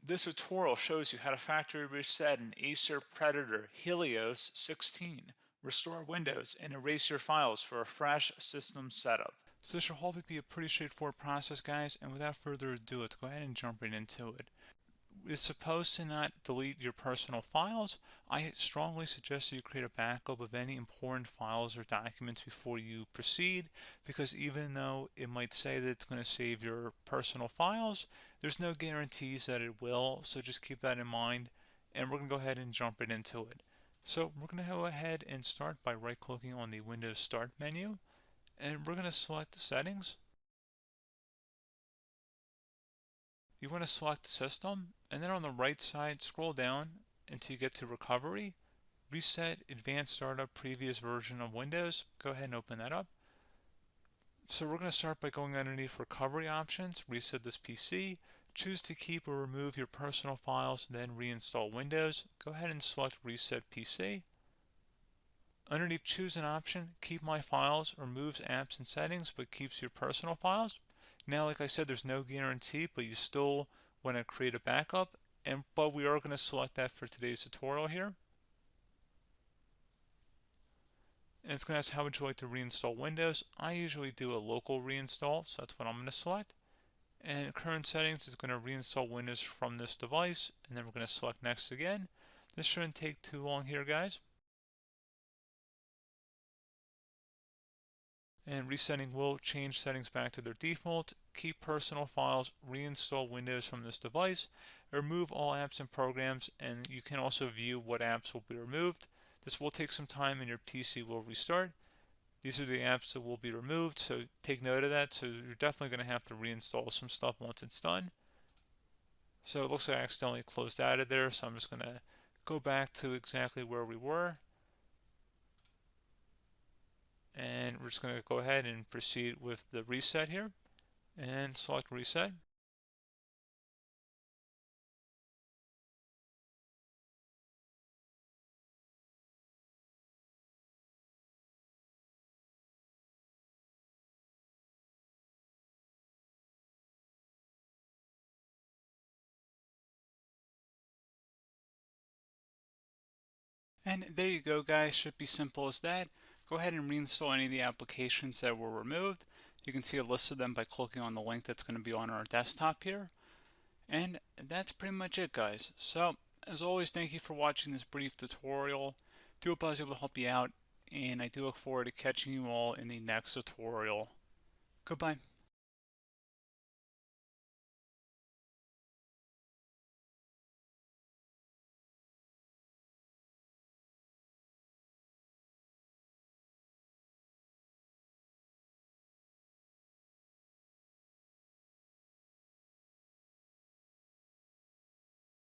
This tutorial shows you how to factory reset an Acer Predator Helios 16, restore Windows, and erase your files for a fresh system setup. So this should hopefully be a pretty straightforward process, guys, and without further ado, let's go ahead and jump right into it. It's supposed to not delete your personal files. I strongly suggest that you create a backup of any important files or documents before you proceed, because even though it might say that it's going to save your personal files, there's no guarantees that it will, so just keep that in mind, and we're going to go ahead and jump right into it. So we're going to go ahead and start by right-clicking on the Windows Start menu, and we're going to select the settings. You want to select System, and then on the right side, scroll down until you get to Recovery. Reset Advanced Startup Previous Version of Windows. Go ahead and open that up. So we're going to start by going underneath Recovery Options, reset this PC, choose to keep or remove your personal files, then reinstall Windows. Go ahead and select Reset PC. Underneath Choose an option, Keep My Files removes apps and settings but keeps your personal files. Now, like I said, there's no guarantee, but you still want to create a backup, but we are going to select that for today's tutorial here. And it's going to ask how would you like to reinstall Windows. I usually do a local reinstall, so that's what I'm going to select. And current settings is going to reinstall Windows from this device, and then we're going to select next again. This shouldn't take too long here, guys. And resetting will change settings back to their default, keep personal files, reinstall Windows from this device, remove all apps and programs, and you can also view what apps will be removed. This will take some time and your PC will restart. These are the apps that will be removed, so take note of that. So you're definitely going to have to reinstall some stuff once it's done. So it looks like I accidentally closed out of there, so I'm just going to go back to exactly where we were. And we're just going to go ahead and proceed with the reset here and select reset. And there you go, guys. Should be simple as that. Go ahead and reinstall any of the applications that were removed. You can see a list of them by clicking on the link that's going to be on our desktop here. And that's pretty much it, guys. So, as always, thank you for watching this brief tutorial. Do hope I was able to help you out, and I do look forward to catching you all in the next tutorial. Goodbye.